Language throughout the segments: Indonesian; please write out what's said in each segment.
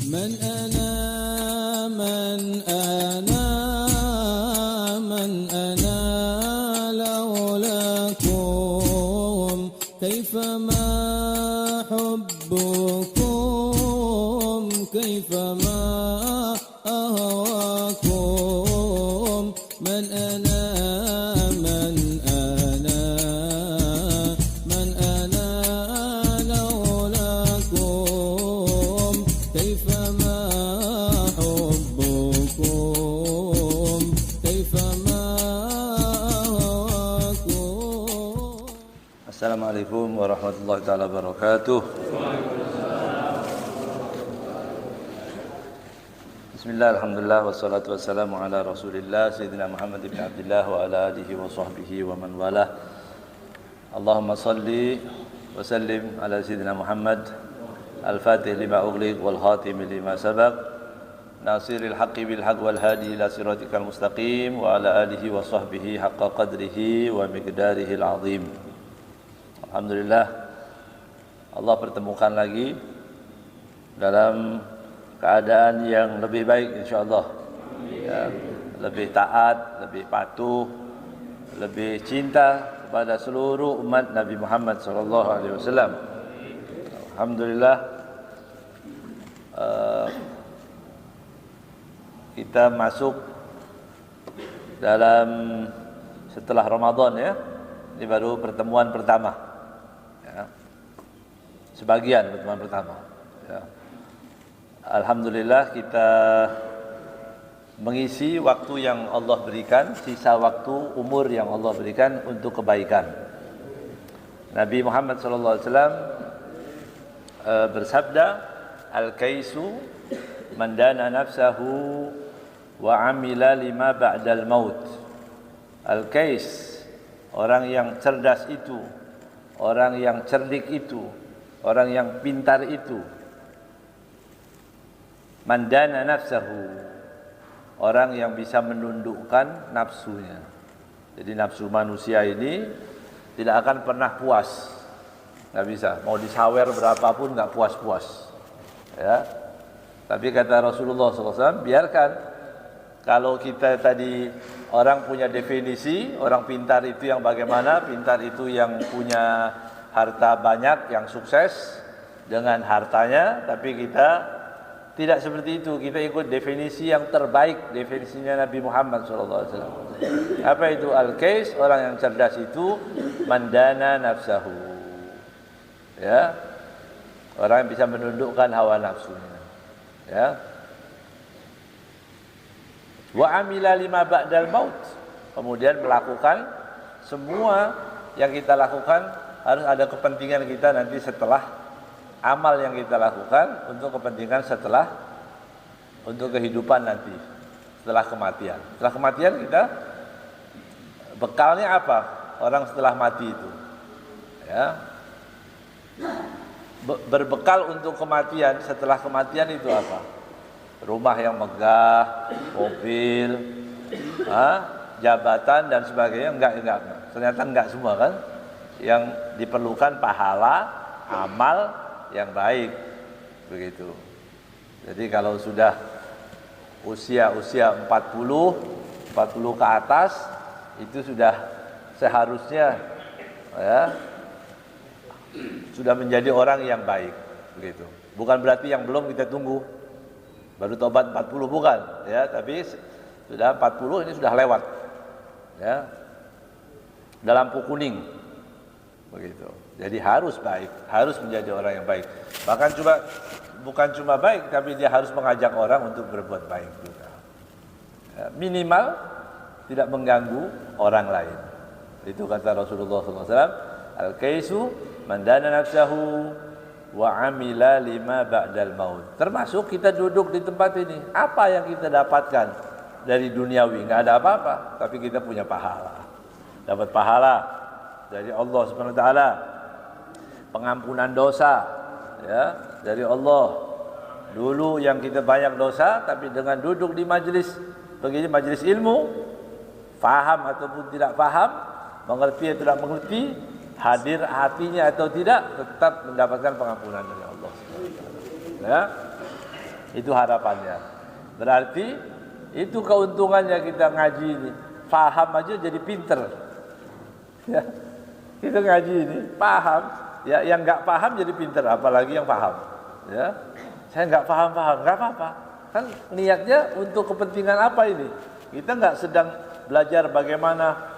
من أنا من أنا من أنا لولاكم كيفما حبكم كيفما أهواكم من أنا من أنا من أنا لولاكم كيفما حبكم كيفما أهواكم. Assalamualaikum warahmatullahi taala wabarakatuh. Bismillah, alhamdulillah, wassalatu wassalamu ala rasulillah Sayyidina Muhammad ibn Abdullah wa ala alihi wa sahbihi wa man walah. Allahumma salli wa sallim ala Sayyidina Muhammad al-fatih lima ughliq wal khatim lima sabaq nasiril haqqi bil haqq wal hadi ila siratikal mustaqim wa ala alihi wa sahbihi haqqa qadrihi wa miqdarihi al-azim. Alhamdulillah, Allah pertemukan lagi dalam keadaan yang lebih baik insyaAllah ya, lebih taat, lebih patuh, lebih cinta kepada seluruh umat Nabi Muhammad SAW. Alhamdulillah, kita masuk dalam setelah Ramadan ya. Ini baru pertemuan pertama ya. Sebagian pertemuan pertama ya. Alhamdulillah, kita mengisi waktu yang Allah berikan, sisa waktu umur yang Allah berikan untuk kebaikan. Nabi Muhammad SAW bersabda, Al-kaisu man dana nafsahu wa amila lima ba'dal maut. Al-kais, orang yang cerdas itu, orang yang cerdik itu, orang yang pintar itu. Mandana nafsahu, orang yang bisa menundukkan nafsunya. Jadi nafsu manusia ini tidak akan pernah puas, nggak bisa. Mau disawer berapapun nggak puas-puas. Ya. Tapi kata Rasulullah SAW, biarkan. Kalau kita tadi orang punya definisi, orang pintar itu yang bagaimana? Pintar itu yang punya harta banyak, yang sukses dengan hartanya, tapi kita tidak seperti itu. Kita ikut definisi yang terbaik, definisinya Nabi Muhammad SAW. Apa itu al-kais? Orang yang cerdas itu mandana nafsahu. Ya, orang yang bisa menundukkan hawa nafsunya. Ya. Wa amila lima ba'dal maut. Kemudian melakukan semua yang kita lakukan harus ada kepentingan kita nanti setelah amal yang kita lakukan untuk kepentingan setelah, untuk kehidupan nanti setelah kematian. Setelah kematian kita bekalnya apa? Orang setelah mati itu ya, berbekal untuk kematian. Setelah kematian itu apa? Rumah yang megah, mobil, jabatan dan sebagainya. Enggak. Ternyata enggak semua kan. Yang diperlukan pahala, amal yang baik, begitu. Jadi kalau sudah usia 40 ke atas, itu sudah seharusnya ya, sudah menjadi orang yang baik, begitu. Bukan berarti yang belum kita tunggu, baru tobat 40 bukan, ya. Tapi sudah 40 ini sudah lewat, ya. Dalam lampu kuning, begitu. Jadi harus baik, harus menjadi orang yang baik. Bahkan bukan cuma baik, tapi dia harus mengajak orang untuk berbuat baik juga. Ya, minimal tidak mengganggu orang lain. Itu kata Rasulullah SAW. Al-kaisu man dana nafsahu wa amila lima ba'dal maut. Termasuk kita duduk di tempat ini. Apa yang kita dapatkan dari duniawi? Nggak ada apa-apa, tapi kita punya pahala. Dapat pahala dari Allah Subhanahu wa taala. Pengampunan dosa ya dari Allah. Dulu yang kita banyak dosa, tapi dengan duduk di majelis begini, majelis ilmu, faham ataupun tidak faham, mengerti atau tidak mengerti, hadir hatinya atau tidak, tetap mendapatkan pengampunan dari Allah. Ya. Itu harapannya. Berarti itu keuntungannya kita ngaji ini. Paham aja jadi pinter. Ya. Kita ngaji ini paham. Ya, yang nggak paham jadi pinter, apalagi yang paham. Ya. Saya nggak paham, nggak apa-apa. Kan niatnya untuk kepentingan apa ini? Kita nggak sedang belajar bagaimana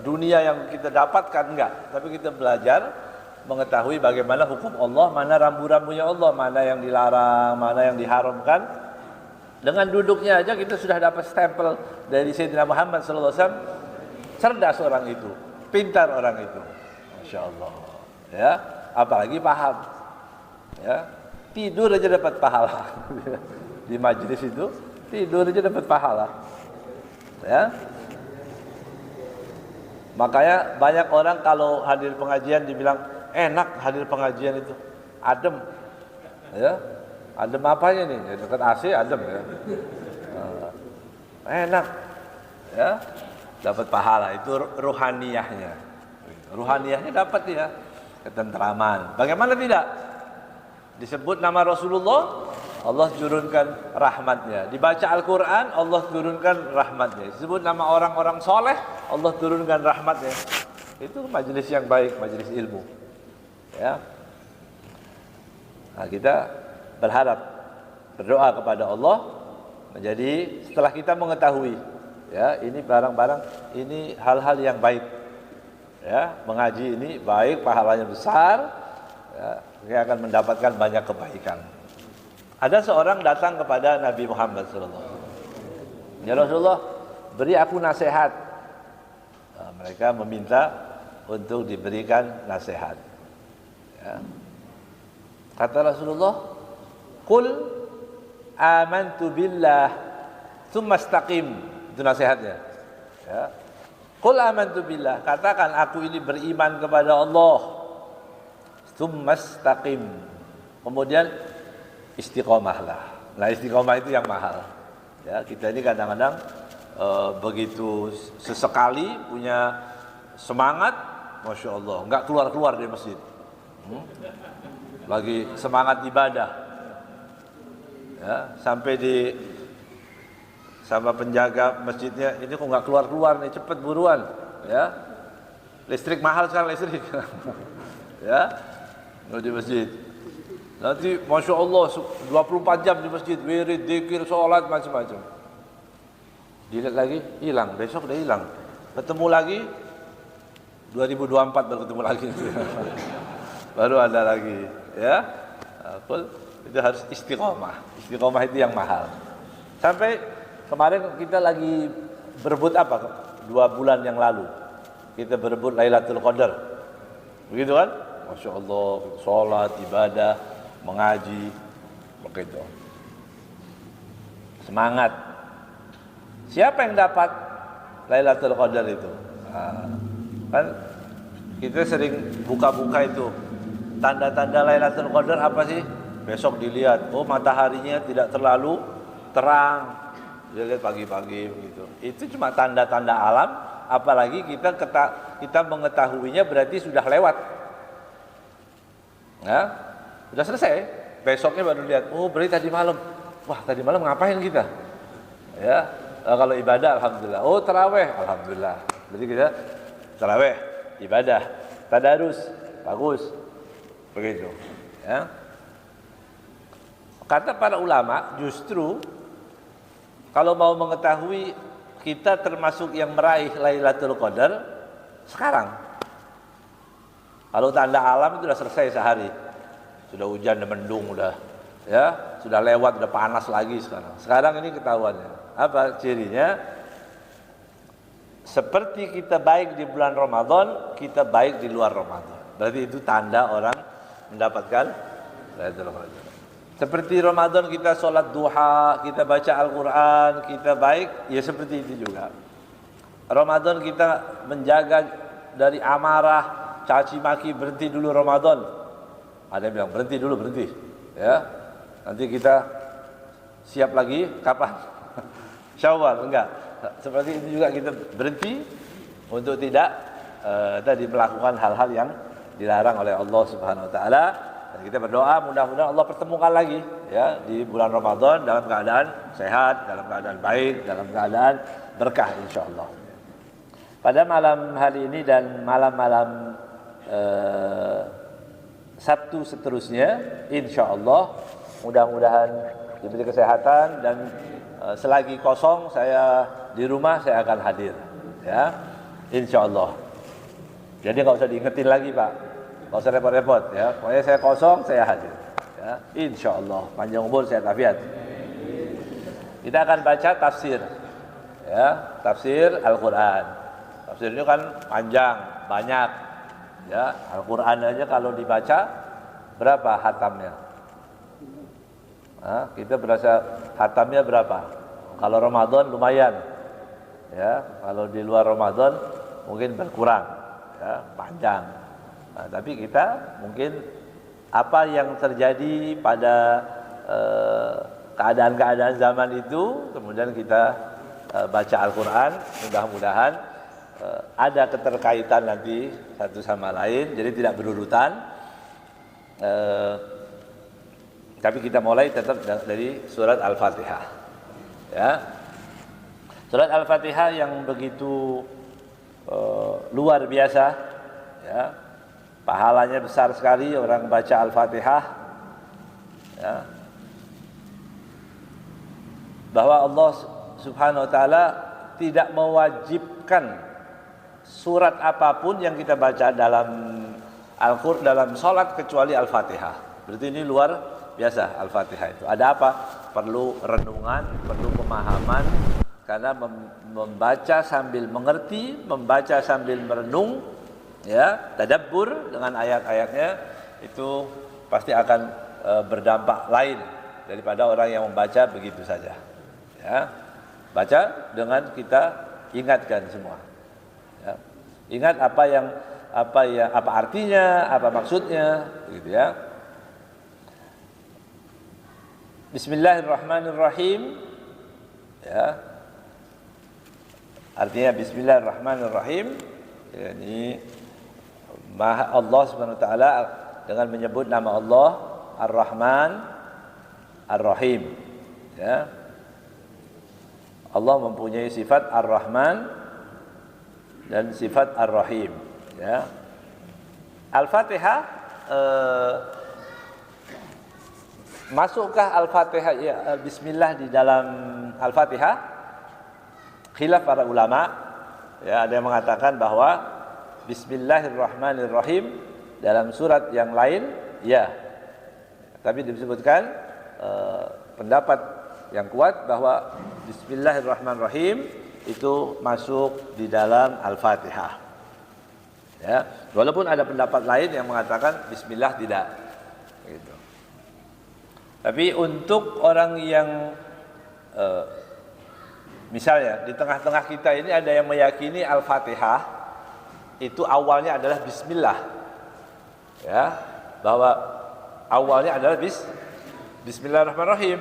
dunia yang kita dapatkan, enggak. Tapi kita belajar mengetahui bagaimana hukum Allah, mana rambu-rambunya Allah, mana yang dilarang, mana yang diharamkan. Dengan duduknya aja kita sudah dapat stempel dari Sayyidina Muhammad SAW. Cerdas orang itu, pintar orang itu, Masya Allah. Ya, apalagi paham. Ya, tidur aja dapat pahala. Di majelis itu tidur aja dapat pahala. Ya. Makanya banyak orang kalau hadir pengajian dibilang enak hadir pengajian itu, adem. Ya. Adem apanya nih? Ya, dekat AC adem ya. Enak. Ya. Dapat pahala, itu ruhaniyahnya. Ruhaniyahnya dapat ya. Ketentraman. Bagaimana tidak? Disebut nama Rasulullah, Allah turunkan rahmatnya. Dibaca Al-Quran, Allah turunkan rahmatnya. Disebut nama orang-orang soleh, Allah turunkan rahmatnya. Itu majelis yang baik, majelis ilmu. Ya. Nah, kita berharap, berdoa kepada Allah menjadi setelah kita mengetahui, ya, ini barang-barang, ini hal-hal yang baik. Ya, mengaji ini baik, pahalanya besar. Ya, kita akan mendapatkan banyak kebaikan. Ada seorang datang kepada Nabi Muhammad SAW. Ya Rasulullah, beri aku nasihat. Nah, mereka meminta untuk diberikan nasihat. Ya. Kata Rasulullah, "Qul amantu billah, tsumma istaqim." Itu nasihatnya. Ya. Qul amantu billah, katakan aku ini beriman kepada Allah. Tsumma istaqim. Kemudian istiqomahlah. Nah, istiqomah itu yang mahal. Ya, kita ini kadang-kadang begitu sesekali punya semangat, Masya Allah, nggak keluar-keluar dari masjid. Lagi semangat ibadah. Ya, sampai sama penjaga masjidnya, ini kok nggak keluar-keluar nih, cepet buruan. Ya, listrik mahal sekarang listrik. Ya, di masjid. Nanti Masya Allah 24 jam di masjid, wirid, dzikir, sholat, macam-macam. Dilihat lagi, hilang, besok udah hilang. Ketemu lagi 2024 baru ketemu lagi. Baru ada lagi, ya. Itu harus istiqomah. Istiqomah itu yang mahal. Sampai kemarin kita lagi berebut apa? 2 bulan yang lalu. Kita berebut Lailatul Qadar. Begitu kan? Masya Allah, sholat, ibadah, mengaji, begitu. Semangat. Siapa yang dapat Lailatul Qadar itu? Nah, kan kita sering buka-buka itu. Tanda-tanda Lailatul Qadar apa sih? Besok dilihat, oh mataharinya tidak terlalu terang. Dilihat pagi-pagi begitu. Itu cuma tanda-tanda alam, apalagi kita mengetahuinya berarti sudah lewat. Nah, sudah selesai. Besoknya baru lihat, oh berarti tadi malam. Wah, tadi malam ngapain kita? Ya, kalau ibadah alhamdulillah. Oh, tarawih alhamdulillah. Berarti kita tarawih, ibadah, tadarus, bagus. Begitu, ya. Kata para ulama, justru kalau mau mengetahui kita termasuk yang meraih Lailatul Qadar sekarang. Kalau tanda alam itu sudah selesai sehari. Sudah hujan, sudah mendung, udah ya, sudah lewat, udah panas lagi sekarang. Sekarang ini ketahuannya. Apa cirinya? Seperti kita baik di bulan Ramadan, kita baik di luar Ramadan. Berarti itu tanda orang mendapatkan Lailatul Qadar. Seperti Ramadan kita sholat duha, kita baca Al-Quran, kita baik, ya seperti itu juga. Ramadan kita menjaga dari amarah, caci maki, berhenti dulu Ramadan. Ada yang bilang berhenti dulu, berhenti. Ya, nanti kita siap lagi kapan? Syawal, enggak. Seperti itu juga kita berhenti untuk tidak tadi melakukan hal-hal yang dilarang oleh Allah Subhanahu Wa Taala. Dan kita berdoa mudah-mudahan Allah pertemukan lagi ya di bulan Ramadan dalam keadaan sehat, dalam keadaan baik, dalam keadaan berkah insyaallah. Pada malam hari ini dan malam-malam Sabtu seterusnya insyaallah mudah-mudahan diberi kesehatan dan selagi kosong saya di rumah saya akan hadir ya insyaallah. Jadi nggak usah diingetin lagi Pak, nggak usah repot-repot ya. Pokoknya saya kosong saya hadir ya insyaallah, panjang umur sehat afiat. Kita akan baca tafsir ya, tafsir Al-Quran. Tafsir ini kan panjang, banyak ya. Al-Quran aja kalau dibaca berapa hatamnya? Kita berasa hatamnya berapa? Kalau Ramadan lumayan ya, kalau di luar Ramadan mungkin berkurang ya, panjang. Nah, tapi kita mungkin apa yang terjadi pada keadaan-keadaan zaman itu, kemudian kita baca Al-Quran, mudah-mudahan ada keterkaitan nanti satu sama lain, jadi tidak berurutan. Tapi kita mulai tetap dari surat Al-Fatihah. Ya. Surat Al-Fatihah yang begitu luar biasa, ya. Pahalanya besar sekali orang baca Al-Fatihah. Ya. Bahwa Allah Subhanahu wa taala tidak mewajibkan surat apapun yang kita baca dalam Al-Qur'an dalam salat kecuali Al-Fatihah. Berarti ini luar biasa Al-Fatihah itu. Ada apa? Perlu renungan, perlu pemahaman, karena membaca sambil mengerti, membaca sambil merenung, ya, tadabbur dengan ayat-ayatnya itu pasti akan berdampak lain daripada orang yang membaca begitu saja. Ya. Baca dengan kita ingatkan semua. Ya. Ingat apa artinya, apa maksudnya, gitu ya. Bismillahirrahmanirrahim. Ya. Artinya Bismillahirrahmanirrahim. Yani Allah Subhanahu wa taala dengan menyebut nama Allah Ar-Rahman Ar-Rahim. Ya. Allah mempunyai sifat Ar-Rahman dan sifat Ar-Rahim. Ya. Al-Fatihah masukkah Al-Fatihah ya, Bismillah di dalam Al-Fatihah? Khilaf para ulama. Ya, ada yang mengatakan bahwa Bismillahirrahmanirrahim dalam surat yang lain ya. Tapi disebutkan pendapat yang kuat bahwa Bismillahirrahmanirrahim itu masuk di dalam Al-Fatihah. Ya, walaupun ada pendapat lain yang mengatakan Bismillah tidak. Gitu. Tapi untuk orang yang misalnya di tengah-tengah kita ini ada yang meyakini Al-Fatihah itu awalnya adalah Bismillah, ya, bahwa awalnya adalah Bismillahirrahmanirrahim,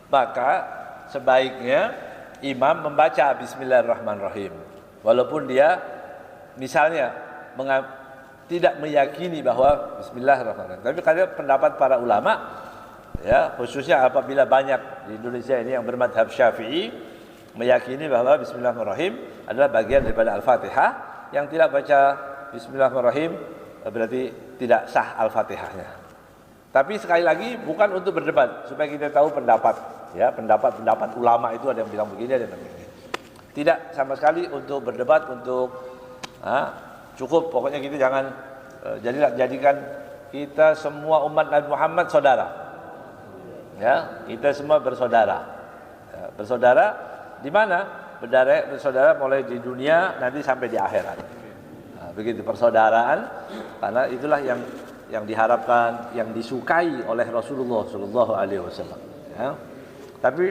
maka sebaiknya imam membaca Bismillahirrahmanirrahim, walaupun dia misalnya tidak meyakini bahwa Bismillahirrahmanirrahim. Tapi karena pendapat para ulama, ya, khususnya apabila banyak di Indonesia ini yang bermadhab Syafi'i meyakini bahwa Bismillahirrahmanirrahim adalah bagian daripada Al-Fatihah, yang tidak baca Bismillahirrahmanirrahim berarti tidak sah Al-Fatihahnya. Tapi sekali lagi bukan untuk berdebat, supaya kita tahu pendapat, ya, pendapat ulama itu ada yang bilang begini, ada yang bilang begini. Tidak sama sekali untuk berdebat, untuk cukup pokoknya kita jangan jadikan kita semua umat Nabi Muhammad saudara. Ya, kita semua bersaudara. Ya, bersaudara di mana? Bersaudara mulai di dunia nanti sampai di akhirat. Nah, begitu persaudaraan, karena itulah yang diharapkan, yang disukai oleh Rasulullah Shallallahu Alaihi Wasallam. Ya. Tapi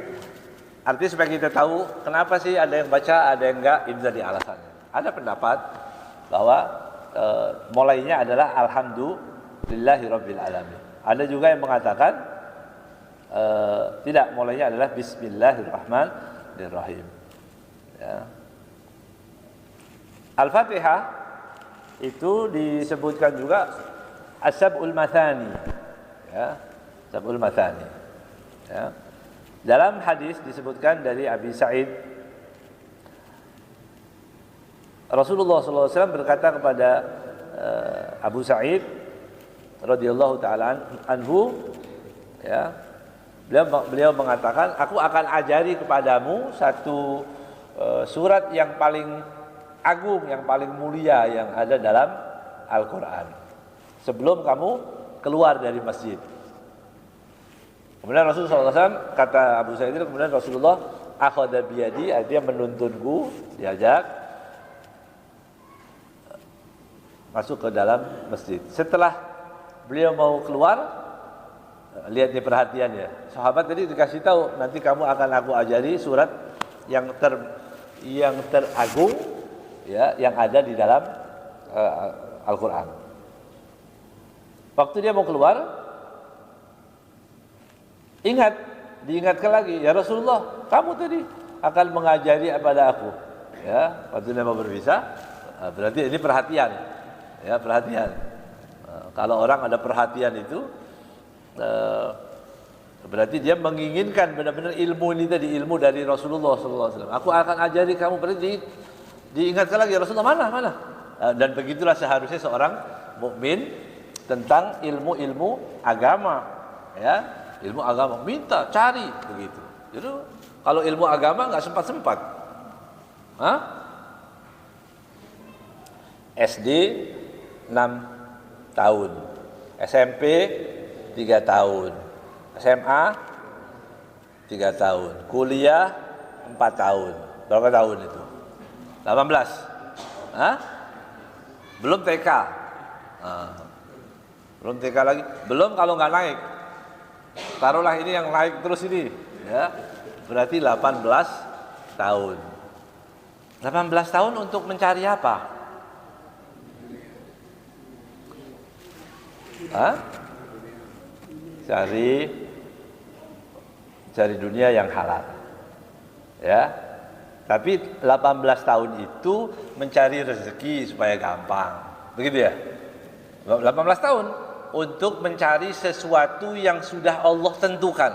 artinya supaya kita tahu kenapa sih ada yang baca, ada yang enggak, itu jadi alasannya. Ada pendapat bahwa mulainya adalah Alhamdulillahirabbil alamin. Ada juga yang mengatakan tidak, mulainya adalah Bismillahirrahmanirrahim. Ya. Al-Fatihah itu disebutkan juga as-sab'ul mathani. Ya, sab'ul mathani. Ya. Dalam hadis disebutkan dari Abi Sa'id, Rasulullah SAW berkata kepada Abu Sa'id radhiyallahu taala anhu, ya, beliau mengatakan, aku akan ajari kepadamu satu surat yang paling agung, yang paling mulia yang ada dalam Al-Quran sebelum kamu keluar dari masjid. Kemudian Rasulullah SAW, kata Abu Sa'id, kemudian Rasulullah akhadha biyadi, dia menuntunku, diajak masuk ke dalam masjid. Setelah beliau mau keluar, lihat nih perhatian ya. Sahabat tadi dikasih tahu, nanti kamu akan aku ajari surat yang teragung, ya, yang ada di dalam Al-Quran. Waktu dia mau keluar, diingatkan lagi, ya Rasulullah, kamu tadi akan mengajari kepada aku. Ya, waktu dia mau berpisah, berarti ini perhatian. Ya, perhatian. Kalau orang ada perhatian itu, berarti dia menginginkan benar-benar ilmu ini tadi, ilmu dari Rasulullah SAW. Aku akan ajari kamu, berarti diingatkan lagi, Rasulullah mana? Dan begitulah seharusnya seorang mukmin tentang ilmu-ilmu agama, ya, ilmu agama, minta, cari, begitu. Jadi kalau ilmu agama nggak sempat-sempat, SD 6 tahun, SMP 3 tahun, SMA 3 tahun, kuliah 4 tahun. Berapa tahun itu? 18. Belum TK. Belum TK lagi. Belum kalau nggak naik. Taruhlah ini yang naik terus ini, ya. Berarti 18 tahun. 18 tahun untuk mencari apa? Cari dunia yang halal, ya. Tapi 18 tahun itu mencari rezeki supaya gampang, begitu ya. 18 tahun untuk mencari sesuatu yang sudah Allah tentukan.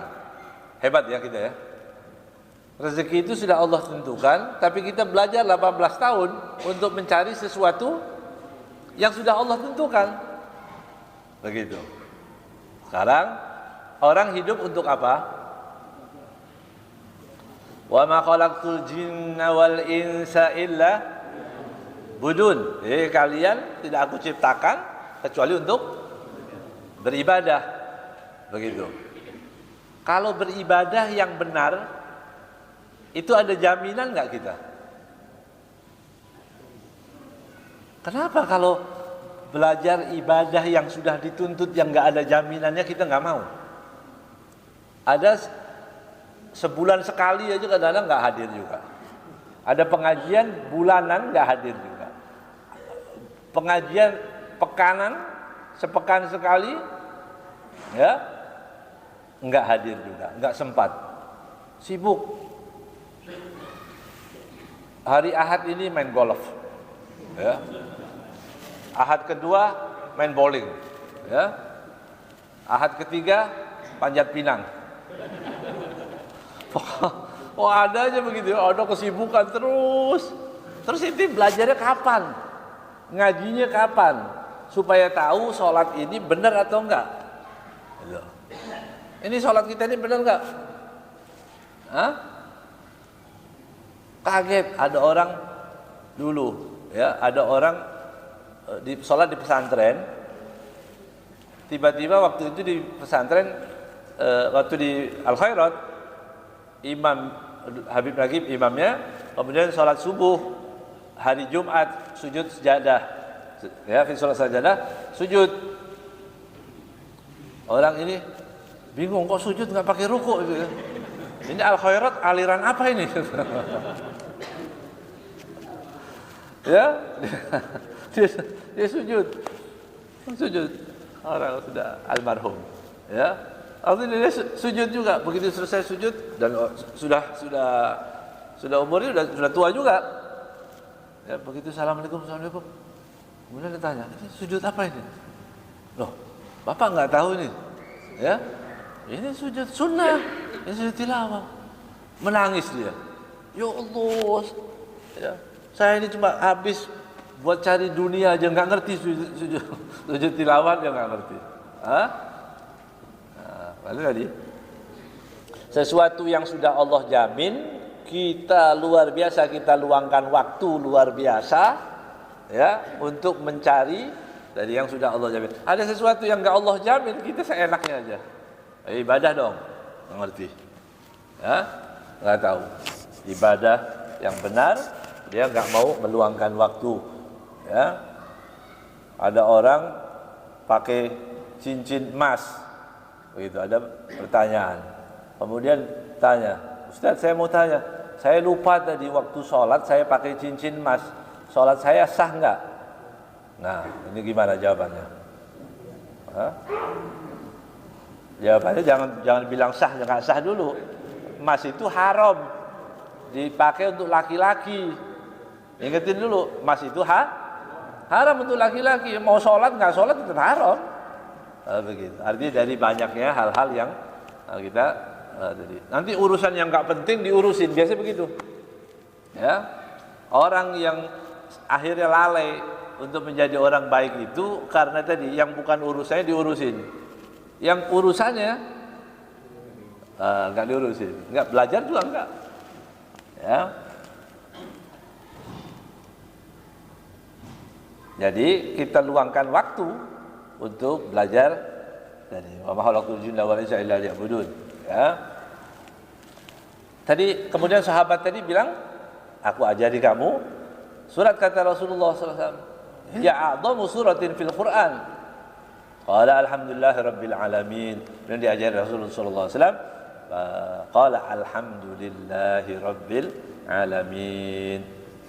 Hebat ya kita ya. Rezeki itu sudah Allah tentukan, tapi kita belajar 18 tahun untuk mencari sesuatu yang sudah Allah tentukan. Begitu. Sekarang orang hidup untuk apa? Wa ma khalaqtul jinna wal insa illa budun. Kalian tidak aku ciptakan kecuali untuk beribadah. Begitu. Kalau beribadah yang benar, itu ada jaminan nggak kita? Kenapa kalau belajar ibadah yang sudah dituntut yang nggak ada jaminannya kita nggak mau? Ada sebulan sekali aja kadang-kadang nggak hadir juga. Ada pengajian bulanan nggak hadir juga. Pengajian pekanan sepekan sekali, ya nggak hadir juga, nggak sempat, sibuk. Hari Ahad ini main golf, ya. Ahad kedua main bowling, ya. Ahad ketiga panjat pinang. Oh ada aja begitu, ada kesibukan terus. Terus itu belajarnya kapan? Ngajinya kapan? Supaya tahu sholat ini benar atau enggak. Ini sholat kita ini benar enggak? Kaget ada orang dulu, ya, ada orang sholat di pesantren. Tiba-tiba waktu itu di pesantren, waktu di Al-Khairat, Imam Habib Nagib imamnya, kemudian sholat subuh hari Jumat sujud sejadah, ya, sholat sejadah sujud. Orang ini bingung, kok sujud nggak pakai ruku gitu ya. Ini Al-Khairat aliran apa ini? Ya, dia sujud orang sudah almarhum, ya. Artinya dia sujud juga. Begitu selesai sujud dan sudah umurnya sudah tua juga. Ya, begitu assalamualaikum. Kemudian ditanya, ini sujud apa ini? Loh, Bapak nggak tahu ini? Ya, ini sujud sunnah, ini sujud tilawah. Menangis dia. Ya Allah, ya, saya ini cuma habis buat cari dunia aja nggak ngerti sujud tilawah dia nggak ngerti. Hah? Nah, tadi sesuatu yang sudah Allah jamin, kita luar biasa, kita luangkan waktu luar biasa, ya, untuk mencari dari yang sudah Allah jamin. Ada sesuatu yang nggak Allah jamin, kita seenaknya aja. Ibadah dong, nggak ngerti, ya, nggak tahu. Ibadah yang benar, dia nggak mau meluangkan waktu, ya. Ada orang pakai cincin emas, begitu. Ada pertanyaan, kemudian tanya, Ustaz, saya mau tanya, saya lupa tadi waktu sholat saya pakai cincin emas, sholat saya sah nggak? Nah, ini gimana jawabannya? Hah? Jawabannya jangan bilang sah, jangan sah dulu. Emas itu haram, dipakai untuk laki-laki. Ingetin dulu, emas itu haram untuk laki-laki. Mau sholat nggak sholat itu haram. Begitu. Artinya dari banyaknya hal-hal yang kita jadi. Nanti urusan yang nggak penting diurusin, biasa begitu. Ya, orang yang akhirnya lalai untuk menjadi orang baik itu karena tadi yang bukan urusannya diurusin, yang urusannya nggak diurusin, nggak belajar juga nggak. Ya. Jadi kita luangkan waktu untuk belajar dari wa ma khalaqtul jinna wal insa illa liya'budun. Ya. Tadi kemudian sahabat tadi bilang, aku ajari kamu surat kata Rasulullah SAW. Ya a'dhamu suratin fil Quran. Qala alhamdulillah rabbil alamin. Dan diajari Rasulullah SAW. Qala alhamdulillahi rabbil alamin.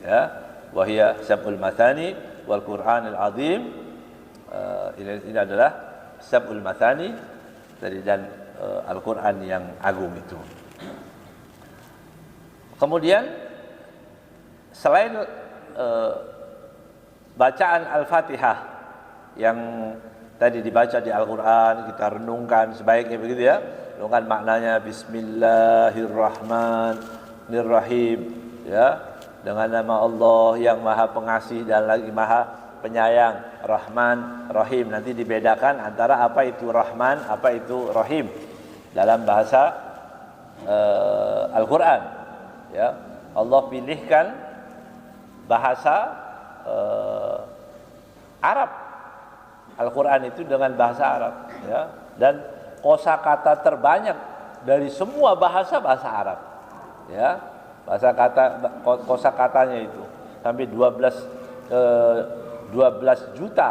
Ya, wa hiya sab'ul mathani wal Qur'anil azim. Ini adalah sab'ul mathani dan Al-Qur'an yang agung itu. Kemudian selain bacaan Al-Fatihah yang tadi dibaca di Al-Qur'an, kita renungkan sebaiknya begitu ya. Renungkan maknanya Bismillahirrahmanirrahim, ya, dengan nama Allah yang Maha Pengasih dan lagi Maha Penyayang, Rahman, Rahim. Nanti dibedakan antara apa itu Rahman, apa itu Rahim dalam bahasa Al-Qur'an. Ya, Allah pilihkan bahasa Arab. Al-Qur'an itu dengan bahasa Arab, ya, dan kosakata terbanyak dari semua bahasa Arab. Ya, kosakatanya itu sampai 12 juta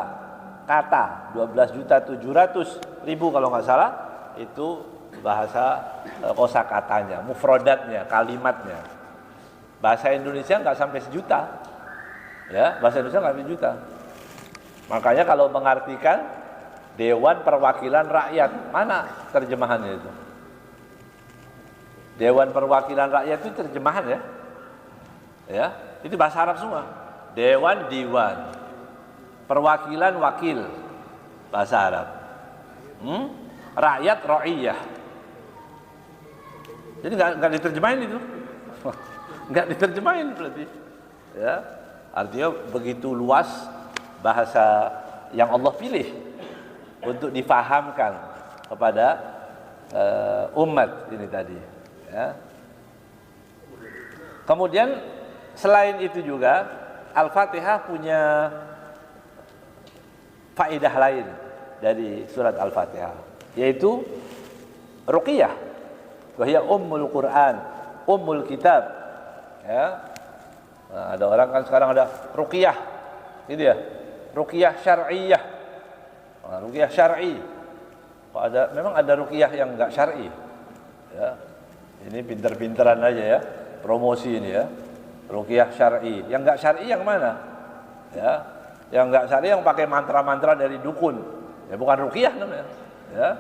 kata, 12.700.000 kalau nggak salah, itu bahasa kosakatanya, mufradatnya, kalimatnya. Bahasa Indonesia nggak sampai sejuta, ya, bahasa Indonesia nggak sampai sejuta. Makanya kalau mengartikan Dewan Perwakilan Rakyat, mana terjemahannya itu? Dewan Perwakilan Rakyat itu terjemahan, ya, ya, itu bahasa Arab semua. Dewan, diwan, perwakilan, wakil, bahasa Arab. Rakyat, ra'iyah. Jadi nggak diterjemahin itu, nggak diterjemahin berarti. Ya, artinya begitu luas bahasa yang Allah pilih untuk difahamkan kepada umat ini tadi. Ya. Kemudian selain itu juga Al-Fatihah punya faedah lain dari surat Al-Fatihah, yaitu ruqyah. Wa hiya ummul Quran, ummul kitab. Ya. Nah, ada orang kan sekarang ada ruqyah, gitu ya. Ruqyah syar'iyah. Nah, ruqyah syar'i. Memang ada ruqyah yang enggak syar'i. Ya. Ini pinter-pinteran aja ya, promosi ini ya. Ruqyah syar'i. Yang enggak syar'i yang mana? Ya. Yang enggak syar'i yang pakai mantra-mantra dari dukun. Ya bukan ruqyah namanya. Ya.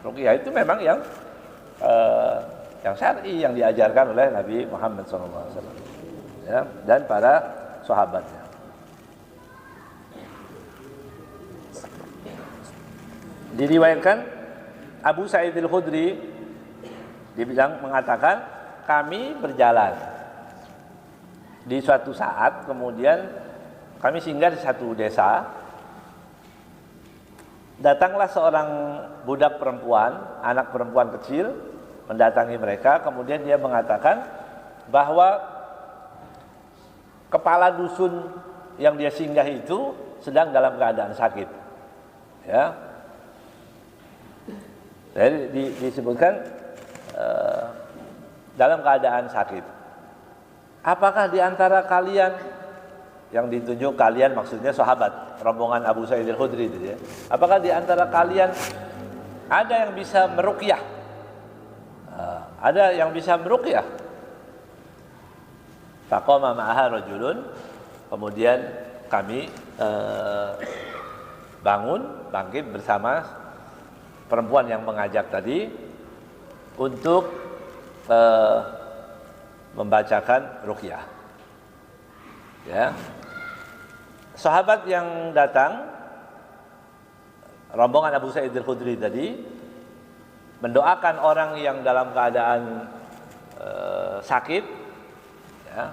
Ruqyah itu memang yang syar'i, yang diajarkan oleh Nabi Muhammad SAW, ya, dan para sahabatnya. Diriwayatkan Abu Sa'id Al-Khudri mengatakan kami berjalan di suatu saat, kemudian kami singgah di satu desa. Datanglah seorang budak perempuan, anak perempuan kecil, mendatangi mereka. Kemudian dia mengatakan bahwa kepala dusun yang dia singgah itu sedang dalam keadaan sakit. Ya, jadi disebutkan dalam keadaan sakit. Apakah di antara kalian, yang ditunjuk kalian maksudnya sahabat rombongan Abu Sa'id Al-Khudri itu ya, apakah di antara kalian ada yang bisa meruqyah? Ada yang bisa meruqyah? Faqama ma'aha rajulun, kemudian kami bangkit bersama perempuan yang mengajak tadi untuk membacakan ruqyah. Ya. Sahabat yang datang, rombongan Abu Sa'id Al-Khudri tadi, mendoakan orang yang dalam keadaan sakit. Ya.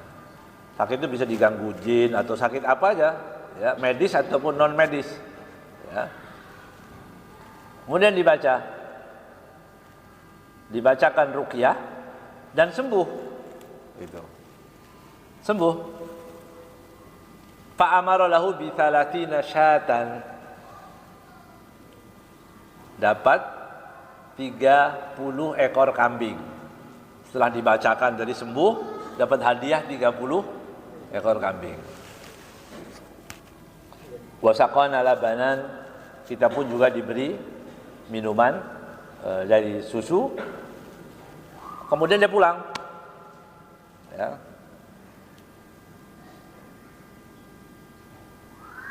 Sakit itu bisa diganggu jin atau sakit apa aja, ya, medis ataupun non medis. Ya. Kemudian dibacakan ruqyah dan sembuh. Gitu. Sembuh. Fa'amara lahu bi 30 syatan. Dapat 30 ekor kambing. Setelah dibacakan dari sembuh, dapat hadiah 30 ekor kambing. Wasaqana labanan, kita pun juga diberi minuman dari susu. Kemudian dia pulang. Ya.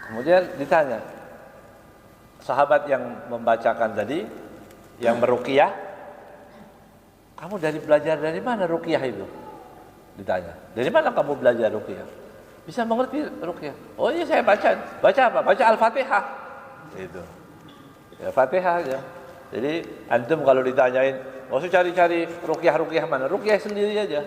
Kemudian ditanya, sahabat yang membacakan tadi, yang meruqyah, kamu belajar dari mana ruqyah itu? Ditanya, dari mana kamu belajar ruqyah? Bisa mengerti ruqyah? Oh iya, saya baca apa? Baca Al-Fatihah. Itu. Ya, Fatihah aja. Jadi antum kalau ditanyain, nggak usah cari-cari ruqyah mana? Ruqyah sendiri aja.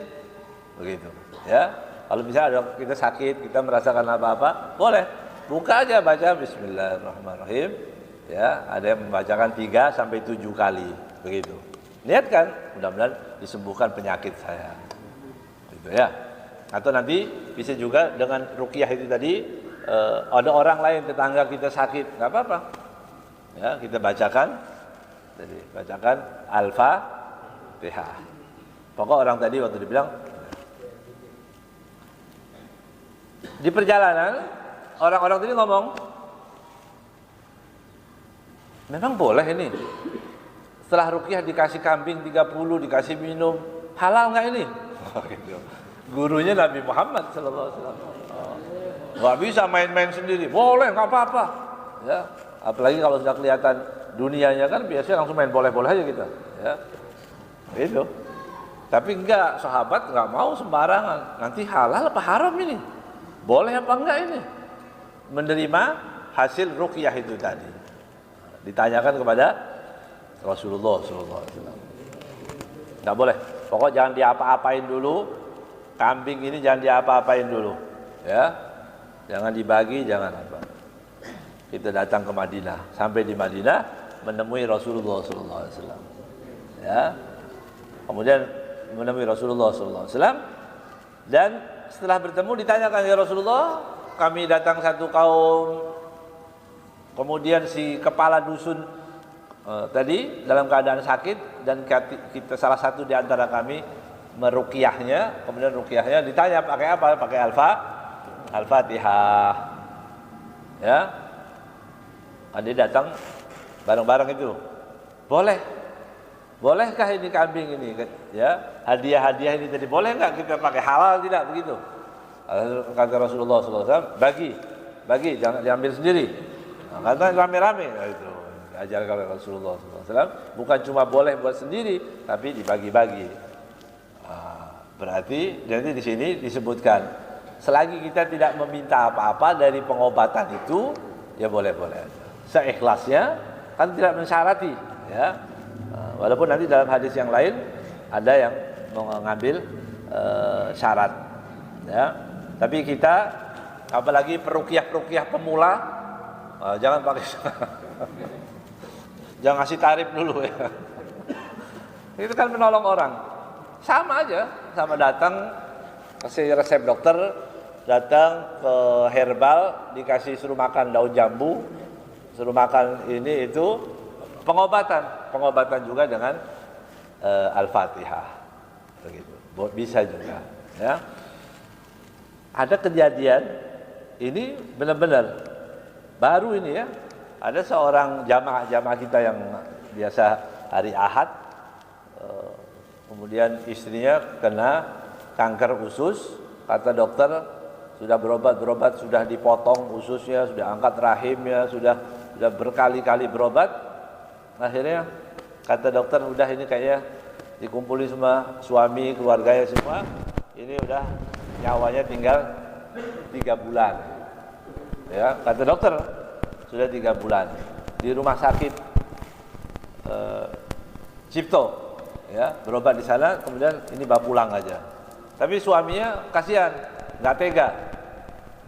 Begitu. Ya. Kalau misalnya kita sakit, kita merasakan apa-apa, boleh. Buka aja, baca Bismillahirrahmanirrahim. Ya, ada yang membacakan 3 sampai 7 kali, begitu. Niatkan, mudah-mudahan disembuhkan penyakit saya. Gitu ya. Atau nanti bisa juga dengan ruqyah itu tadi, ada orang lain tetangga kita sakit, nggak apa-apa. Ya, kita bacakan, jadi bacakan Al-Fatihah. Pokok orang tadi waktu dibilang di perjalanan. Orang-orang tadi ngomong, memang boleh ini. Setelah ruqyah dikasih kambing 30, dikasih minum, halal nggak ini? Gitu. Gurunya Nabi Muhammad SAW. Nggak bisa main-main sendiri, boleh nggak apa-apa. Ya, apalagi kalau sudah kelihatan dunianya kan biasanya langsung main boleh-boleh aja kita. Ya, itu. Tapi enggak, sahabat nggak mau sembarangan. Nanti halal apa haram ini? Boleh apa enggak ini? Menerima hasil ruqyah itu tadi. Ditanyakan kepada Rasulullah SAW. Nggak boleh. Pokok jangan diapa-apain dulu. Kambing ini jangan diapa-apain dulu. Ya, jangan dibagi, jangan apa. Kita datang ke Madinah. Sampai di Madinah menemui Rasulullah SAW. Ya, kemudian menemui Rasulullah SAW. Dan setelah bertemu ditanyakan, ya Rasulullah, kami datang satu kaum, kemudian si kepala dusun tadi dalam keadaan sakit, dan kita salah satu di antara kami meruqyahnya. Kemudian ruqyahnya ditanya pakai apa? Pakai Al-Fatihah. Ya, dia datang bareng-bareng itu. Bolehkah ini kambing ini? Ya, hadiah-hadiah ini tadi boleh nggak kita pakai, halal tidak begitu? Kata Rasulullah SAW, bagi, jangan diambil sendiri. Nah, kata rame-rame, nah, itu diajarkan oleh Rasulullah SAW. Bukan cuma boleh buat sendiri, tapi dibagi-bagi. Nah, berarti nanti di sini disebutkan, selagi kita tidak meminta apa-apa dari pengobatan itu, ya boleh-boleh aja. Seikhlasnya, kan tidak mensyarati, ya. Walaupun nanti dalam hadis yang lain ada yang mengambil syarat, ya. Tapi kita apalagi peruqyah pemula, jangan pakai jangan ngasih tarif dulu ya. Itu kan menolong orang. Sama aja, sama datang kasih resep dokter, datang ke herbal dikasih suruh makan daun jambu, suruh makan ini itu, pengobatan juga dengan Al-Fatihah. Begitu. Bisa juga, ya. Ada kejadian ini benar-benar baru ini ya. Ada seorang jamaah kita yang biasa hari Ahad, kemudian istrinya kena kanker usus, kata dokter sudah berobat, sudah dipotong ususnya, sudah angkat rahimnya, sudah berkali-kali berobat. Akhirnya kata dokter udah ini kayaknya dikumpulin semua suami, keluarganya semua, ini udah nyawanya tinggal 3 bulan. Ya, kata dokter sudah 3 bulan di rumah sakit Cipto, ya, berobat di sana, kemudian ini bawa pulang aja. Tapi suaminya kasihan, nggak tega.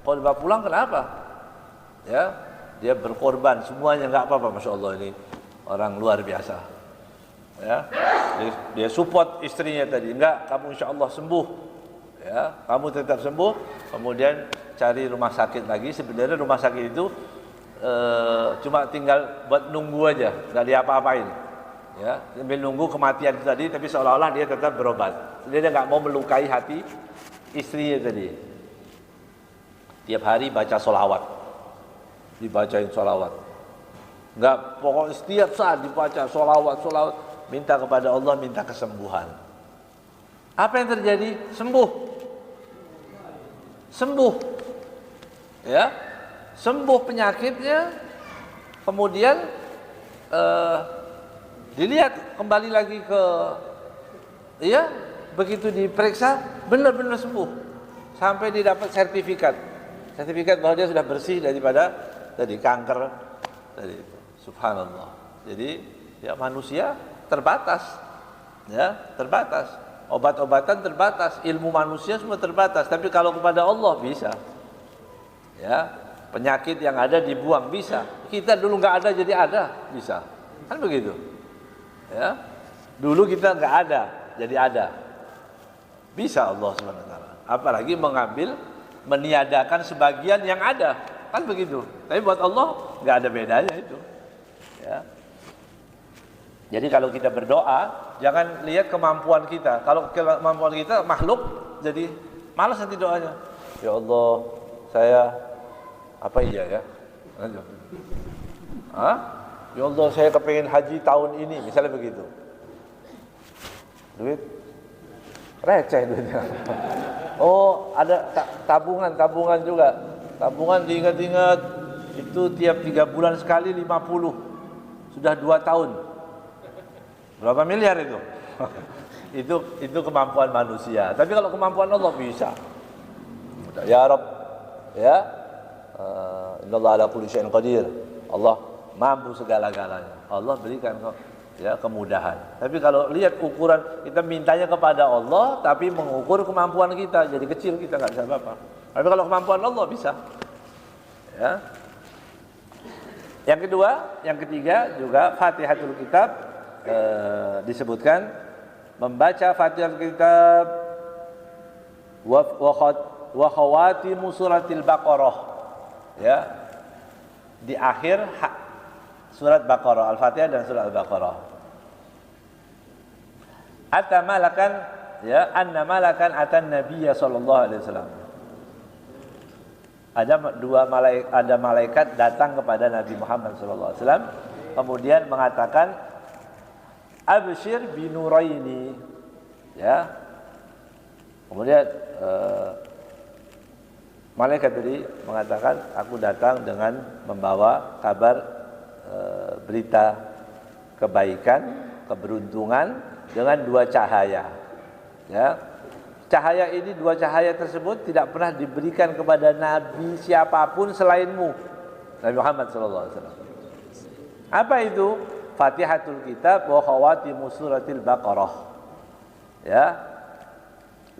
Kalau dibawa pulang kenapa? Ya, dia berkorban semuanya, nggak apa-apa, masya Allah, ini orang luar biasa. Ya, dia support istrinya tadi, enggak, kamu insya Allah sembuh. Ya, kamu tetap sembuh. Kemudian cari rumah sakit lagi. Sebenarnya rumah sakit itu cuma tinggal buat nunggu aja, nggak diapa-apain. Ya, sambil nunggu kematian itu tadi, tapi seolah-olah dia tetap berobat. Dia nggak mau melukai hati istrinya tadi. Tiap hari baca sholawat, dibacain sholawat. Nggak, pokoknya setiap saat dibaca sholawat, minta kepada Allah, minta kesembuhan. Apa yang terjadi? Sembuh, ya. Sembuh penyakitnya, kemudian dilihat kembali lagi ke, ya, begitu diperiksa benar-benar sembuh sampai didapat sertifikat bahwa dia sudah bersih daripada tadi kanker tadi itu. Subhanallah. Jadi ya manusia terbatas, ya, terbatas. Obat-obatan terbatas, ilmu manusia semua terbatas. Tapi kalau kepada Allah bisa, ya. Penyakit yang ada dibuang bisa. Kita dulu nggak ada jadi ada, bisa. Kan begitu. Ya. Dulu kita nggak ada jadi ada. Bisa Allah SWT. Apalagi meniadakan sebagian yang ada. Kan begitu. Tapi buat Allah nggak ada bedanya itu. Ya. Jadi kalau kita berdoa, jangan lihat kemampuan kita. Kalau kemampuan kita makhluk, jadi malas nanti doanya. Ya Allah, saya apa iya ya? Ya Allah, saya kepingin haji tahun ini, misalnya begitu. Duit receh duitnya. Oh, ada tabungan juga. Tabungan diingat-ingat itu tiap 3 bulan sekali 50. Sudah 2 tahun. Berapa miliar itu? itu kemampuan manusia. Tapi kalau kemampuan Allah bisa. Ya Rabb, ya. Innallaha ala kulli syai'in qadir. Allah mampu segala-galanya. Allah berikan ya kemudahan. Tapi kalau lihat ukuran, kita mintanya kepada Allah tapi mengukur kemampuan kita, jadi kecil, kita nggak bisa apa-apa. Tapi kalau kemampuan Allah bisa. Ya. Yang kedua, yang ketiga juga Fatihatul Kitab disebutkan membaca Fatihatul Kitab wa khawatimu suratil Baqarah. Ya, di akhir surat Baqarah, Al-Fatihah dan surat Al-Baqarah. Atamalakan, ya, anna malakan atan Nabiyya sallallahu alaihi wasallam. Ada malaikat datang kepada Nabi Muhammad sallallahu alaihi wasallam, kemudian mengatakan absyir binuraini. Ya. Kemudian malaikat tadi mengatakan, aku datang dengan membawa kabar berita kebaikan, keberuntungan dengan 2 cahaya. Ya. Cahaya ini, 2 cahaya tersebut tidak pernah diberikan kepada nabi siapapun selainmu, Nabi Muhammad sallallahu alaihi wasallam. Apa itu? Fatihatul kitab wa khawatimu suratil Baqarah. Ya.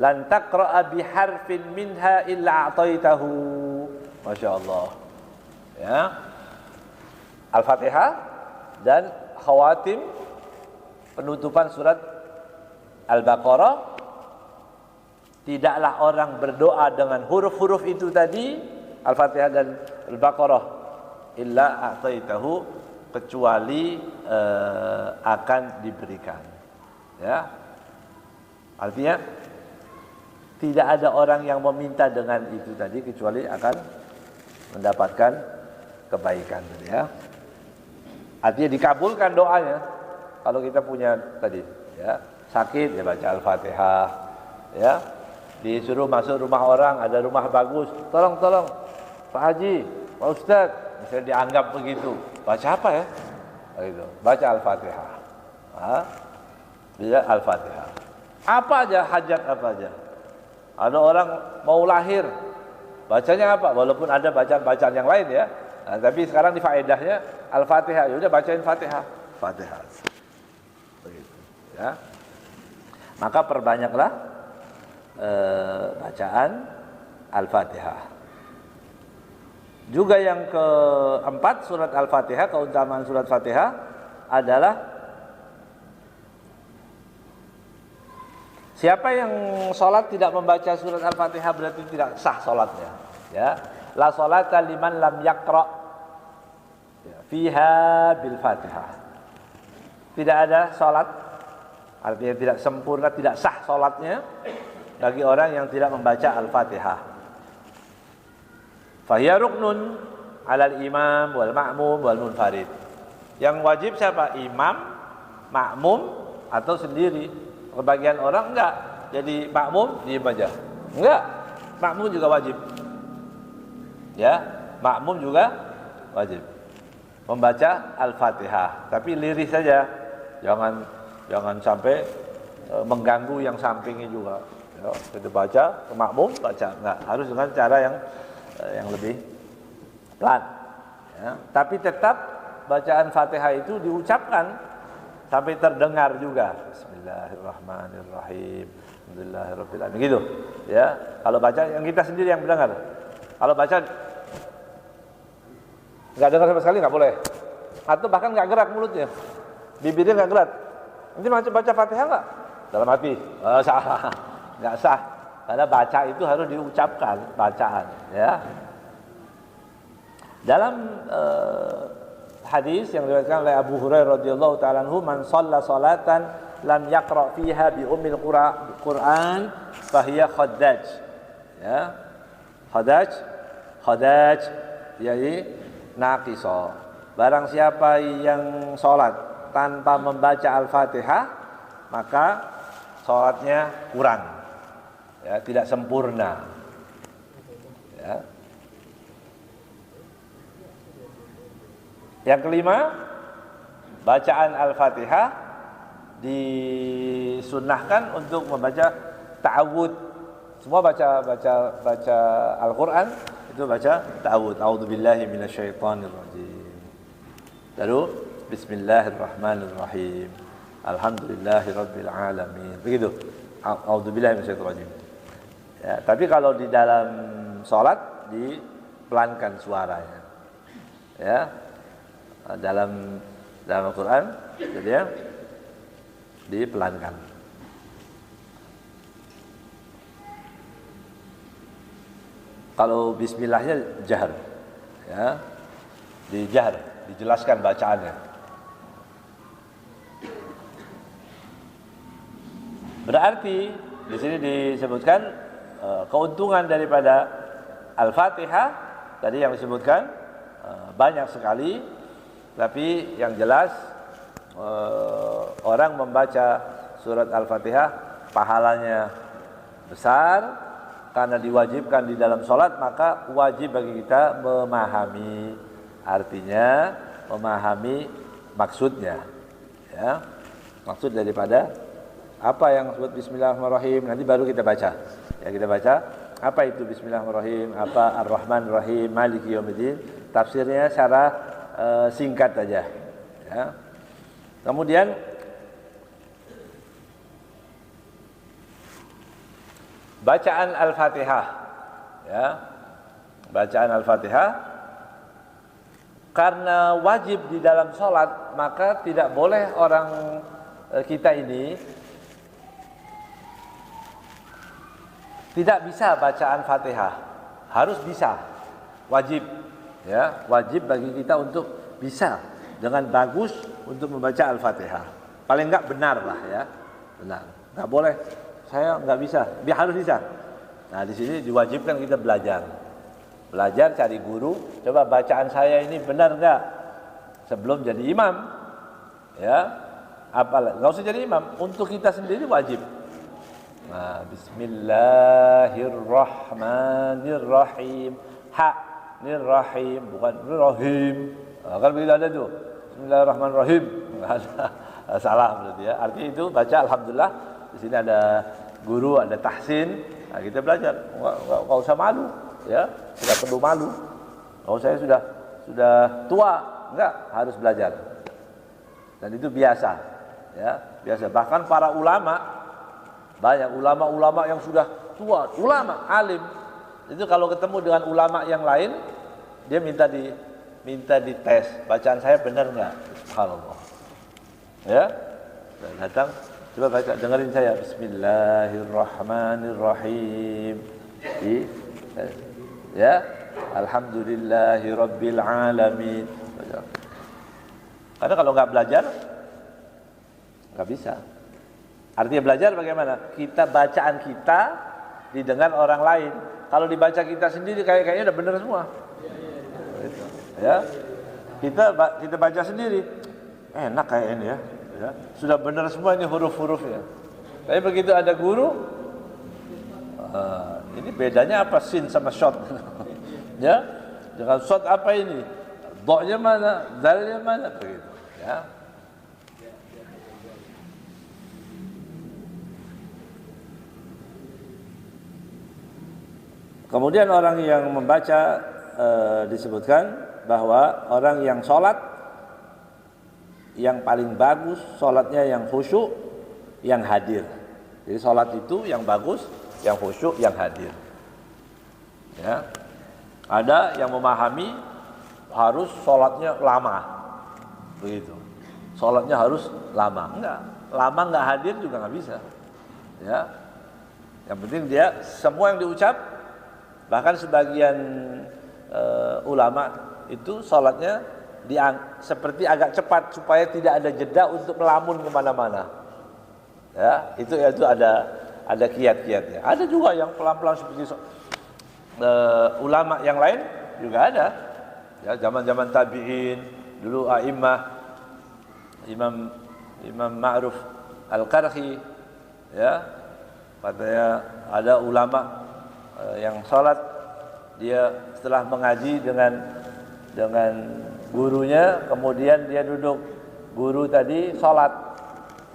Lan taqra'a biharfin minha illa a'taitahu. Masya Allah. Ya. Al-Fatihah dan khawatim penutupan surat Al-Baqarah. Tidaklah orang berdoa dengan huruf-huruf itu tadi, Al-Fatihah dan Al-Baqarah, illa a'taitahu, kecuali akan diberikan. Ya. Artinya tidak ada orang yang meminta dengan itu tadi kecuali akan mendapatkan kebaikan, ya. Artinya dikabulkan doanya. Kalau kita punya tadi, ya, sakit ya baca Al-Fatihah, ya. Disuruh masuk rumah orang, ada rumah bagus, tolong Pak Haji, Pak Ustadz, misalnya dianggap begitu, baca apa ya? Begitu, baca Al-Fatihah. Baca Al-Fatihah. Apa aja, hajat apa aja. Ada orang mau lahir, bacanya apa? Walaupun ada bacaan-bacaan yang lain, ya. Nah, tapi sekarang di faedahnya Al-Fatihah. Ya udah bacain Fatihah. Begitu, ya. Maka perbanyaklah bacaan Al-Fatihah. Juga yang keempat, surat Al-Fatihah, keutamaan surat Fatihah adalah siapa yang sholat tidak membaca surat Al-Fatihah berarti tidak sah sholatnya. Ya, la sholata liman lam yaqra fiha bil Fatihah. Tidak ada sholat, artinya tidak sempurna, tidak sah sholatnya bagi orang yang tidak membaca Al-Fatihah. Fahiya ruknun 'alal imam wal ma'mum wal munfarid. Yang wajib siapa? Imam, makmum atau sendiri. Kebagian orang enggak. Jadi makmum diam aja. Enggak. Makmum juga wajib. Ya, makmum juga wajib membaca Al-Fatihah. Tapi liris saja. Jangan sampai mengganggu yang sampingnya juga. Ya, kita baca, makmum baca, enggak, harus dengan cara yang lebih pelan. Ya. Tapi tetap bacaan Fatihah itu diucapkan sampai terdengar juga. Bismillahirrahmanirrahim. Alhamdulillahirabbil alamin. Gitu. Ya. Kalau baca yang kita sendiri yang mendengar. Kalau baca enggak dengar sama sekali enggak boleh. Atau bahkan enggak gerak mulutnya. Bibirnya enggak gerak. Nanti baca Fatihah enggak? Dalam hati. Oh, salah. Enggak sah. Karena baca itu harus diucapkan bacaan, ya. Dalam hadis yang diriwayatkan oleh Abu Hurairah radhiyallahu taala anhu, man shalla salatan lam yaqra fiha bi ummil Qur'an fahiya khaddaj. Ya. Khaddaj yaitu naqisa. Barang siapa yang salat tanpa membaca Al-Fatihah, maka salatnya kurang. Ya, tidak sempurna. Ya. Yang kelima, bacaan Al-Fatihah disunnahkan untuk membaca ta'awud. Semua baca Al-Quran itu baca ta'awud. A'udzubillahi minasyaitonirrajim. Lalu Bismillahirrahmanirrahim. Alhamdulillahirabbil alamin. Begitu. A'udzubillahi minasyaitonirrajim. Ya, tapi kalau di dalam sholat dipelankan suaranya. Ya. Dalam Al-Quran jadi ya, dipelankan. Kalau bismillahnya jahar, ya, dijelaskan bacaannya. Berarti di sini disebutkan keuntungan daripada Al-Fatihah tadi yang disebutkan banyak sekali. Tapi yang jelas orang membaca surat Al-Fatihah pahalanya besar karena diwajibkan di dalam sholat, maka wajib bagi kita memahami artinya, memahami maksudnya, ya, maksud daripada apa yang disebut Bismillahirrahmanirrahim. Nanti baru kita baca, ya, kita baca apa itu Bismillahirrahmanirrahim, apa Ar-Rahmanirrahim, Maliki Yaumiddin. Tafsirnya secara singkat saja, Ya. Kemudian bacaan Al-Fatihah, ya, bacaan Al-Fatihah karena wajib di dalam sholat, maka tidak boleh orang kita ini tidak bisa bacaan Fatihah, harus bisa, wajib, ya, wajib bagi kita untuk bisa dengan bagus untuk membaca Al-Fatihah. Paling enggak benar lah, ya, benar. Enggak boleh saya enggak bisa, dia harus bisa. Nah, di sini diwajibkan kita belajar, cari guru. Coba bacaan saya ini benar enggak sebelum jadi imam, ya, apalah, enggak usah jadi imam, untuk kita sendiri wajib. Nah, Bismillahirrahmanirrahim. Nirrahim, bukan Rahim. Nah, kan begitu ada tuh. Bismillahirrahmanirrahim. Salah berarti, ya. Artinya itu baca alhamdulillah. Di sini ada guru, ada tahsin. Nah, kita belajar. Enggak usah malu, ya. Tidak perlu malu. Kalau saya sudah tua, enggak, harus belajar. Dan itu biasa, ya, biasa. Bahkan para ulama, banyak ulama-ulama yang sudah tua, ulama, alim. Itu kalau ketemu dengan ulama yang lain, dia minta dites, bacaan saya benar enggak? Subhanallah. Ya. Dan datang, coba baca, dengerin saya. Bismillahirrahmanirrahim. Ya. Alhamdulillahirabbil alamin. Karena kalau enggak belajar enggak bisa. Artinya belajar bagaimana? Kita bacaan kita didengar orang lain. Kalau dibaca kita sendiri kayaknya udah benar semua. Ya. Kita baca sendiri. Enak kayak ini, ya. Ya. Sudah benar semua ini huruf-hurufnya. Tapi begitu ada guru, ini bedanya apa sin sama shot? Ya. Dengan shot apa ini? Dha-nya mana? Dal-nya mana? Begitu, ya. Kemudian orang yang membaca disebutkan bahwa orang yang sholat yang paling bagus sholatnya yang khusyuk, yang hadir. Jadi sholat itu yang bagus, yang khusyuk, yang hadir. Ya. Ada yang memahami harus sholatnya lama, begitu. Sholatnya harus lama, lama enggak hadir juga nggak bisa. Ya. Yang penting dia semua yang diucap. Bahkan sebagian ulama itu sholatnya seperti agak cepat supaya tidak ada jeda untuk melamun kemana-mana. Ya, itu ada kiat-kiatnya. Ada juga yang pelan-pelan seperti ulama yang lain juga ada. Ya, zaman-zaman tabi'in dulu a'immah, Imam Ma'ruf Al-Qarhi, ya, katanya ada ulama yang sholat, dia setelah mengaji dengan gurunya, kemudian dia duduk, guru tadi sholat,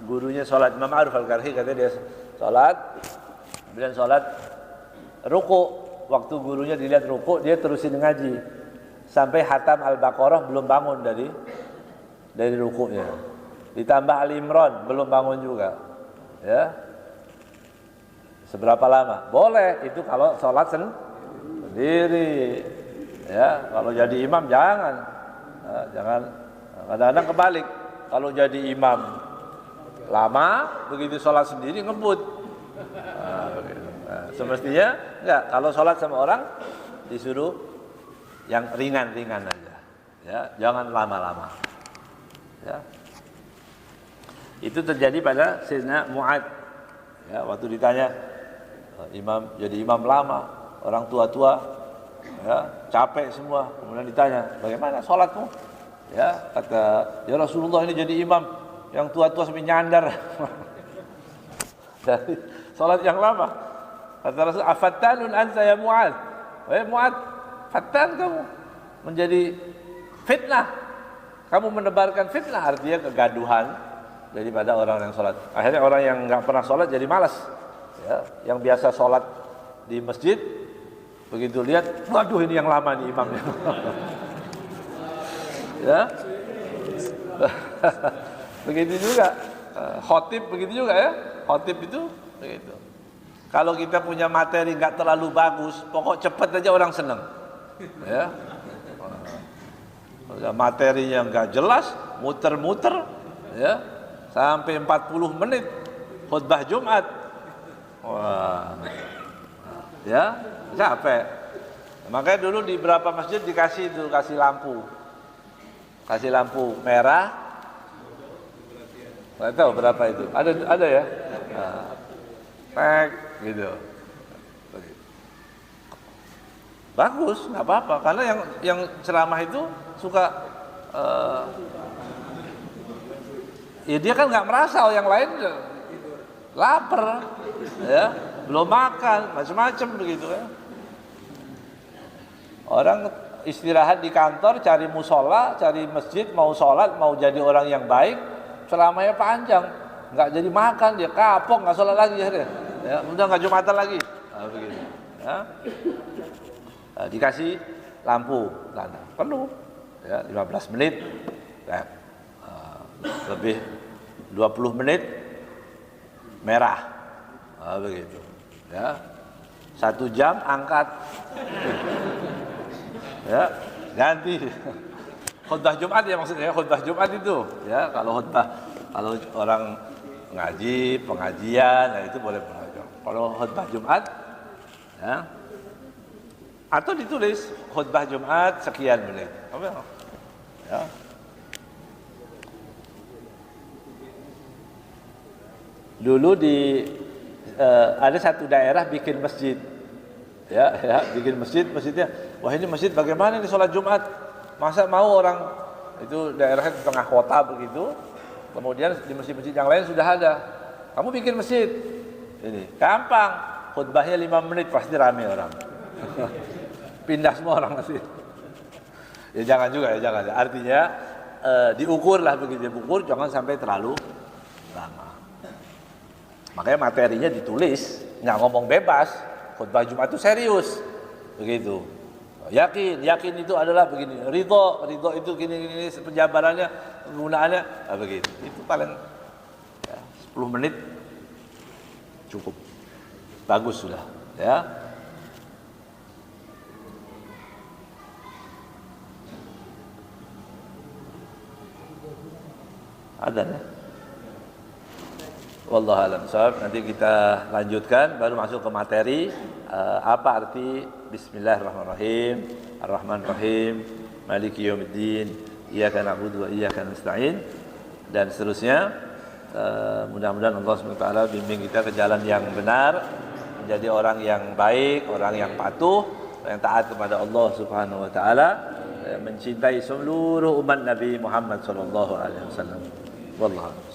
gurunya sholat, Imam Ma'ruf Al-Qarhi katanya dia sholat, kemudian sholat ruku, waktu gurunya dilihat ruku, dia terusin ngaji sampai hatam Al-Baqarah, belum bangun dari rukunya, ditambah Al-Imran belum bangun juga, ya. Seberapa lama? Boleh itu kalau sholat sendiri. Ya, kalau jadi imam jangan. Jangan. Kadang-kadang kebalik. Kalau jadi imam lama, begitu sholat sendiri ngebut. Semestinya enggak. Kalau sholat sama orang disuruh yang ringan-ringan aja. Ya, jangan lama-lama. Ya. Itu terjadi pada Sayyidina Mu'adz. Ya, waktu ditanya, jadi imam lama, orang tua-tua, ya, capek semua. Kemudian ditanya, bagaimana sholatmu? Ya, kata, ya Rasulullah ini jadi imam yang tua-tua sampai nyandar. Dari sholat yang lama. Kata Rasul, afattanun anta ya Mu'adz. Mu'adz, fattan kamu. Menjadi fitnah. Kamu menebarkan fitnah, artinya kegaduhan daripada orang yang sholat. Akhirnya orang yang nggak pernah sholat jadi malas. Ya, yang biasa sholat di masjid, begitu lihat, waduh ini yang lama nih imamnya. Ya, Begitu juga khotib begitu juga ya. Khotib itu begitu. Kalau kita punya materi nggak terlalu bagus, pokok cepat aja orang seneng. Ya. Materinya nggak jelas, muter-muter, ya, sampai 40 menit khutbah Jumat. Wah, ya, capek. Makanya dulu di beberapa masjid kasih lampu merah. Nggak tahu berapa itu. Ada ya. Tek gitu. Bagus, nggak apa-apa. Karena yang ceramah itu suka, ya dia kan nggak merasa, yang lain lapar, ya, belum makan, macam-macam begitu ya. Orang istirahat di kantor, cari musola, cari masjid, mau sholat, mau jadi orang yang baik, ceramahnya panjang, nggak jadi makan, dia kapok, nggak sholat lagi ya, udah nggak Jumatan lagi, begitu. Ya. Dikasih lampu tanda penuh, ya, 15 menit, ya, lebih 20 menit merah, begitu, ya, 1 jam angkat, ya, ganti. Khutbah Jumat ya maksudnya, khutbah Jumat itu, ya, kalau orang ngaji, pengajian, ya itu boleh pengajian. Kalau khutbah Jumat, ya, atau ditulis khutbah Jumat sekian menit, ya. Dulu ada satu daerah bikin masjid, ya, bikin masjidnya. Wah, ini masjid bagaimana ini sholat Jumat? Masa mau orang itu daerahnya di tengah kota begitu, kemudian di masjid-masjid yang lain sudah ada. Kamu bikin masjid, ini gampang, khutbahnya 5 menit pasti rame orang. Pindah semua orang masjid. Ya jangan juga ya, jangan. Artinya diukur lah begitu, diukur jangan sampai terlalu lama. Makanya materinya ditulis, nggak ngomong bebas. Khutbah Jumat itu serius, begitu. Yakin itu adalah begini. Ridho itu gini penjabarannya, penggunaannya, begitu. Itu paling ya, 10 menit cukup, bagus sudah, ya. Ada ya. Wallahu a'lam bishawab. Nanti kita lanjutkan, baru masuk ke materi. Apa arti Bismillahirrahmanirrahim, Ar-Rahmanir-Rahim, Maliki Yaumiddin, Iyyaka na'budu wa iyyaka nasta'in, dan seterusnya. Mudah-mudahan Allah SWT bimbing kita ke jalan yang benar, menjadi orang yang baik, orang yang patuh, yang taat kepada Allah Subhanahu wa taala, mencintai seluruh umat Nabi Muhammad sallallahu alaihi wasallam. Wallahu a'lam.